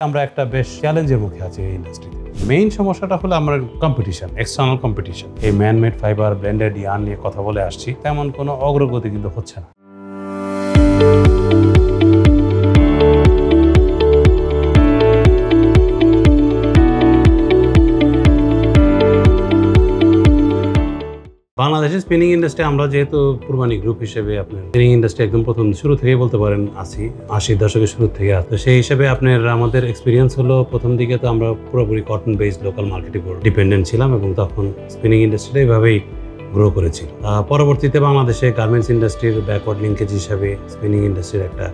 আমরা একটা বেশ চ্যালেঞ্জের মুখে আছি এই ইন্ডাস্ট্রিতে। মেইন সমস্যাটা হলো আমরা কম্পিটিশন, এক্সটার্নাল কম্পিটিশন। এই ম্যানমেড ফাইবার, ব্লেন্ডেড ইয়ার্ন নিয়ে কথা বলে আসছি, তেমন কোনো অগ্রগতি কিন্তু হচ্ছে না। বাংলাদেশের স্পিনিং ইন্ডাস্ট্রি আমরা যেহেতু কুরবানি গ্রুপ হিসেবে আপনার স্পিনিং ইন্ডাস্ট্রি একদম প্রথম শুরু থেকেই বলতে পারেন আছি, 80 দশকের শুরু থেকে আছে। তো সেই হিসেবে আপনার আমাদের এক্সপিরিয়েন্স হলো প্রথম দিকে তো আমরা পুরোপুরি কটন বেসড লোকাল মার্কেটের উপর ডিপেন্ডেন্ট ছিলাম এবং তখন স্পিনিং ইন্ডাস্ট্রিটা এইভাবেই গ্রো করেছিল। পরবর্তীতে বাংলাদেশে গার্মেন্টস ইন্ডাস্ট্রির ব্যাকওয়ার্ড লিঙ্কেজ হিসাবে স্পিনিং ইন্ডাস্ট্রির একটা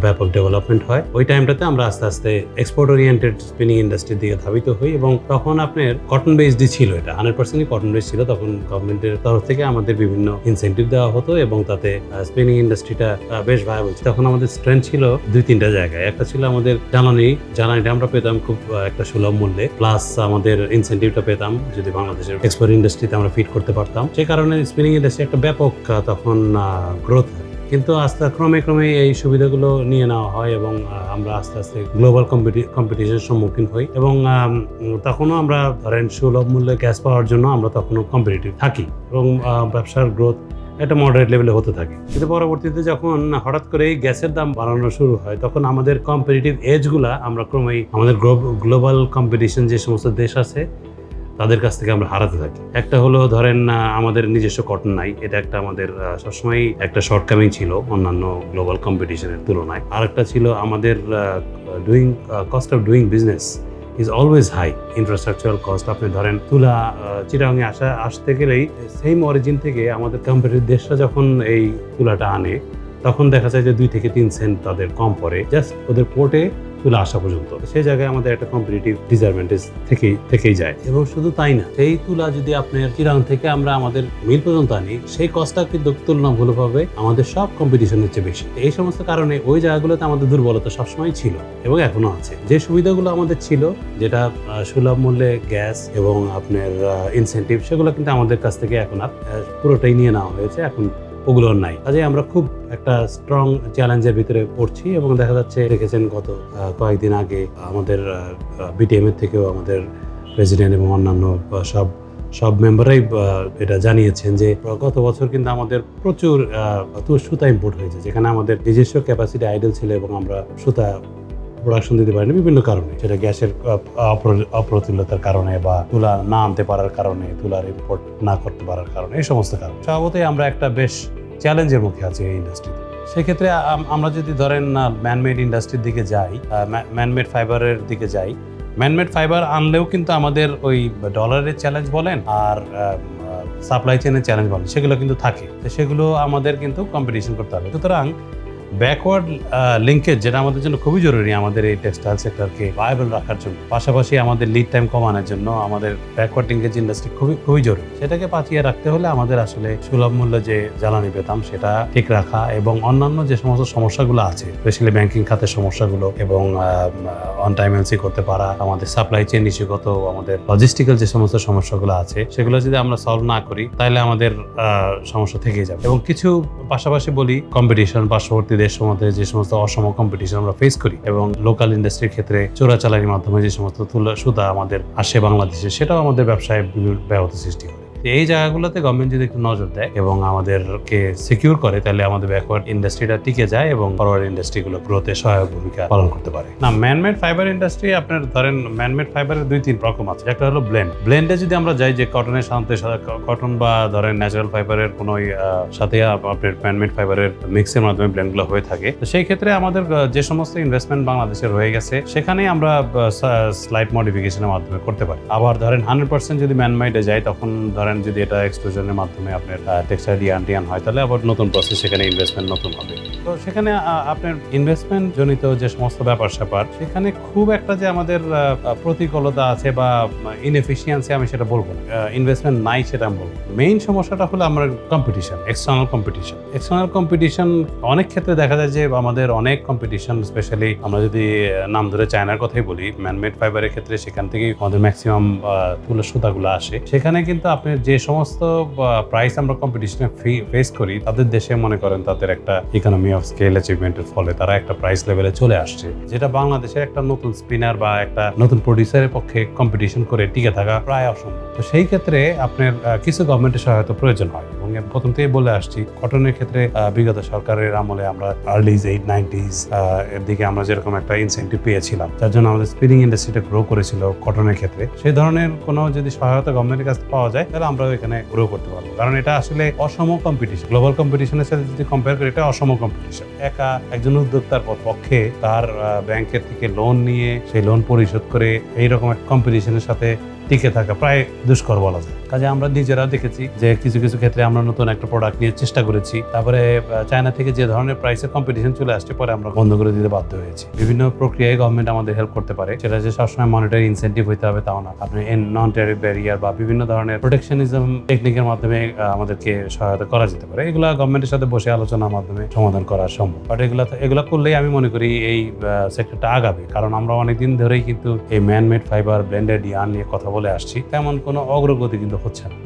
ব্যাপক ডেভেলপমেন্ট হয়। ওই টাইমটাতে আমরা আস্তে আস্তে এক্সপোর্ট ওরিয়েন্টেড স্পিনিং ইন্ডাস্ট্রির দিকে ধাবিত হই এবং তখন আপনার কটন বেসডই ছিল, এটা 100% কটন বেসড ছিল। তখন গভর্নমেন্টের তরফ থেকে আমাদের বিভিন্ন ইনসেন্টিভ দেওয়া হতো এবং তাতে স্পিনিং ইন্ডাস্ট্রিটা বেশ ভায়াবল ছিল। তখন আমাদের স্ট্রেংথ ছিল 2-3টা জায়গায়। একটা ছিল আমাদের জ্বালানিটা আমরা পেতাম খুব একটা সুলভ মূল্যে, প্লাস আমাদের ইনসেন্টিভটা পেতাম যদি বাংলাদেশের এক্সপোর্ট ইন্ডাস্ট্রিতে আমরা ফিট করতে পারতাম। সেই কারণে স্পিনিং ইন্ডাস্ট্রি একটা ব্যাপক তখন গ্রোথ হয়। কিন্তু আস্তে ক্রমে এই সুবিধাগুলো নিয়ে নেওয়া হয় এবং আমরা আস্তে আস্তে গ্লোবাল কম্পিটিশনের সম্মুখীন হই এবং তখনও আমরা ধরেন সুলভ মূল্যে গ্যাস পাওয়ার জন্য আমরা তখনও কম্পিটিটিভ থাকি এবং ব্যবসার গ্রোথ একটা মডারেট লেভেলে হতে থাকে। কিন্তু পরবর্তীতে যখন হঠাৎ করে গ্যাসের দাম বাড়ানো শুরু হয় তখন আমাদের কম্পিটিটিভ এজগুলা আমরা ক্রমেই আমাদের গ্লোবাল কম্পিটিশন যে সমস্ত দেশ আছে তাদের কাছ থেকে আমরা হারাতে থাকি। একটা হলো ধরেন আমাদের নিজস্ব কটন নাই, এটা একটা আমাদের সবসময় একটা শর্টকামিং ছিল অন্যান্য গ্লোবাল কম্পিটিশনের তুলনায়। আর একটা ছিল আমাদের cost of doing business is always high. Infrastructural cost, আপনি ধরেন তুলা চিটাগাংয়ে আসতে গেলেই সেম অরিজিন থেকে আমাদের কম্পিটিটিভ দেশরা যখন এই তুলাটা আনে তখন দেখা যায় যে 2 থেকে 3 সেন্ট তাদের কম পড়ে জাস্ট ওদের পোর্টে তুলা আসা পর্যন্ত। সেই জায়গায় আমাদের একটা কম্পিটিটিভ ডিসঅ্যাডভান্টেজ থেকেই যায়। এবং শুধু তাই না, সেই তুলা যদি আপনার চিটাগাং থেকে আমরা আমাদের মিল পর্যন্ত আনি সেই কস্টটা কিন্তু তুলনামূলকভাবে আমাদের সব কম্পিটিশনের চেয়ে বেশি। এই সমস্ত কারণে ওই জায়গাগুলোতে আমাদের দুর্বলতা সবসময় ছিল এবং এখনো আছে। যে সুবিধাগুলো আমাদের ছিল, যেটা সুলভ মূল্যে গ্যাস এবং আপনার ইনসেন্টিভ, সেগুলো কিন্তু আমাদের কাছ থেকে এখন আর পুরোটাই নিয়ে নেওয়া হয়েছে, এখন ওগুলো নাই। কাজে আমরা খুব একটা স্ট্রং চ্যালেঞ্জের ভিতরে পড়ছি এবং দেখা যাচ্ছে দেখেছেন গত কয়েকদিন আগে আমাদের বিটিএম এর থেকেও আমাদের প্রেসিডেন্ট এবং অন্যান্য সব মেম্বাররাই এটা জানিয়েছেন যে গত বছর কিন্তু আমাদের প্রচুর সুতা ইম্পোর্ট হয়েছে, যেখানে আমাদের নিজস্ব ক্যাপাসিটি আইডল ছিল এবং আমরা সুতা প্রোডাকশন দিতে পারিনি বিভিন্ন কারণে। সেটা গ্যাসের অপ্রতুলতার কারণে বা তুলা না আনতে পারার কারণে, তুলার ইম্পোর্ট না করতে পারার কারণে, এই সমস্ত কারণ। স্বভাবতই আমরা একটা বেশ চ্যালেঞ্জের মুখে আছি এই ইন্ডাস্ট্রিতে। সেক্ষেত্রে আমরা যদি ধরেন ম্যানমেড ইন্ডাস্ট্রির দিকে যাই, ম্যানমেড ফাইবারের দিকে যাই, ম্যানমেড ফাইবার আনলেও কিন্তু আমাদের ওই ডলারের চ্যালেঞ্জ বলেন আর সাপ্লাই চেনের চ্যালেঞ্জ বলেন, সেগুলো কিন্তু থাকে। তো সেগুলো আমাদের কিন্তু কম্পিটিশন করতে হবে। সুতরাং ব্যাকওয়ার্ড লিঙ্কেজ, যেটা আমাদের জন্য খুবই জরুরি আমাদের এই টেক্সটাইল সেক্টরকে ভায়াবল রাখার জন্য, পাশাপাশি আমাদের লিড টাইম কমানোর জন্য আমাদের ব্যাকওয়ার্ড লিঙ্কেজ ইন্ডাস্ট্রি খুবই জরুরি। সেটাকে বাঁচিয়ে রাখতে হলে আমাদের আসলে সুলভ মূল্যে যে জ্বালানি পেতাম সেটা ঠিক রাখা এবং অন্যান্য যে সমস্ত সমস্যাগুলো আছে, স্পেশালি ব্যাংকিং খাতের সমস্যাগুলো এবং অন টাইম এলসি করতে পারা, আমাদের সাপ্লাই চেইন ইস্যুগত, আমাদের লজিস্টিক্যাল যে সমস্ত সমস্যাগুলো আছে সেগুলো যদি আমরা সলভ না করি তাহলে আমাদের সমস্যা থেকেই যাবে। এবং কিছু পাশাপাশি বলি, কম্পিটিশন, পার্শ্ববর্তী দেশের মধ্যে যে সমস্ত অসম কম্পিটিশন আমরা ফেস করি এবং লোকাল ইন্ডাস্ট্রির ক্ষেত্রে চোরাচালানির মাধ্যমে যে সমস্ত সুতা আমাদের আসে বাংলাদেশে, সেটাও আমাদের ব্যবসায় ব্যাহত সৃষ্টি করে। এই জায়গাগুলোতে গভর্নমেন্ট যদি একটু নজর দেয় এবং আমাদেরকে সিকিউর করে তাহলে আমাদের ব্যাকওয়ার্ড ইন্ডাস্ট্রিটা টিকে যায় এবং ফরওয়ার্ড ইন্ডাস্ট্রিগুলো গ্রোথে সহায়ক ভূমিকা পালন করতে পারে। না, ম্যানমেড ফাইবার ইন্ডাস্ট্রি আপনার ধরেন ম্যানমেড ফাইবারের 2-3 রকম আছে। একটা হলো ব্লেন্ডে যদি আমরা যাই, যে কটনের সাথে কটন বা ধরেন ন্যাচারাল ফাইবারের কোনো সাথে আপনার ম্যানমেড ফাইবারের মিক্সের মাধ্যমে ব্লেন্ডগুলো হয়ে থাকে। তো সেই ক্ষেত্রে আমাদের যে সমস্ত ইনভেস্টমেন্ট বাংলাদেশের হয়ে গেছে সেখানেই আমরা স্লাইট মডিফিকেশনের মাধ্যমে করতে পারি। আবার ধরেন 100% যদি ম্যানমেডে যায়, তখন ধরেন যদি এটা এক্সট্রুশনের মাধ্যমে আপনার টেক্সটাইল ইয়ার্ন হয় তাহলে আবার নতুন প্রসেস, সেখানে ইনভেস্টমেন্ট নতুন হবে। তো সেখানে আপনার ইনভেস্টমেন্ট জনিত যে সমস্ত ব্যাপার স্যাপার, সেখানে খুব একটা যে আমাদের প্রতিকূলতা আছে বা ইনএফিসিয়েন্সি, আমি সেটা বলবো না। ইনভেস্টমেন্ট নাই সেটা আমি বলবো। মেইন সমস্যাটা হলো আমরা কম্পিটিশন, এক্সটার্নাল কম্পিটিশন। অনেক ক্ষেত্রে দেখা যায় যে আমাদের অনেক কম্পিটিশন, স্পেশালি আমরা যদি নাম ধরে চায়নার কথাই বলি, ম্যানমেড ফাইবারের ক্ষেত্রে সেখান থেকেই আমাদের ম্যাক্সিমাম তুলা সুতাগুলো আসে। সেখানে কিন্তু আপনি যে সমস্ত প্রাইস আমরা কম্পিটিশনে ফেস করি, তাদের দেশে মনে করেন তাদের একটা ইকোনমি অফ স্কেল অ্যাচিভমেন্টের ফলে তারা একটা প্রাইস লেভেলে চলে আসছে, যেটা বাংলাদেশের একটা নতুন স্পিনার বা একটা নতুন প্রডিউসারের পক্ষে কম্পিটিশন করে টিকে থাকা প্রায় অসম্ভব। তো সেই ক্ষেত্রে আপনার কিছু গভর্নমেন্টের সহায়তা প্রয়োজন হয়, এবং প্রথম থেকে বলে আসছি কটনের ক্ষেত্রে বিগত সরকারের আমলে আমরা আর্লি 90s এর দিকে আমরা যেরকম একটা ইনসেন্টিভ পেয়েছিলাম, যার জন্য আমাদের স্পিনিং ইন্ডাস্ট্রিটা গ্রো করেছিল কটনের ক্ষেত্রে। সেই ধরনের কোনো যদি সহায়তা গভর্নমেন্টের কাছে পাওয়া যায় তাহলে আমরা এখানে গ্রো করতে পারবো, কারণ এটা আসলে অসম কম্পিটিশন। গ্লোবাল কম্পিটিশনের সাথে যদি কম্পেয়ার করি, এটা অসম কম্পিটিশন। একজন উদ্যোক্তার পক্ষে তার ব্যাংকের থেকে লোন নিয়ে সেই লোন পরিশোধ করে এইরকম একটা কম্পিটিশনের সাথে টিকে থাকা প্রায় দুষ্কর বলা যায়। কাজে আমরা নিজেরা দেখেছি যে কিছু কিছু ক্ষেত্রে আমরা নতুন একটা প্রোডাক্ট নিয়ে চেষ্টা করেছি, তারপরে চায়না থেকে যে ধরনের প্রাইসের কম্পিটিশন চলে আসছে, পরে আমরা বন্ধ করে দিতে বাধ্য হয়েছি। বিভিন্ন প্রক্রিয়ায় গভর্নমেন্ট আমাদের হেল্প করতে পারে, সেটা যে সবসময় মনিটারি ইনসেন্টিভ হইতে হবে তাও না। আপনি নন ট্যারিফ ব্যারিয়ার বা বিভিন্ন ধরনের প্রোটেকশনিজম টেকনিকের মাধ্যমে আমাদেরকে সহায়তা করা যেতে পারে। এগুলো গভর্নমেন্টের সাথে বসে আলোচনার মাধ্যমে সমাধান করা সম্ভব। বাট এগুলো করলেই আমি মনে করি এই সেক্টরটা আগাবে, কারণ আমরা অনেকদিন ধরেই কিন্তু এই ম্যানমেড ফাইবার ব্লেন্ডেড ইয়ার্ন নিয়ে কথা বলে আসছি, তেমন কোনো অগ্রগতি কিন্তু হচ্ছে না।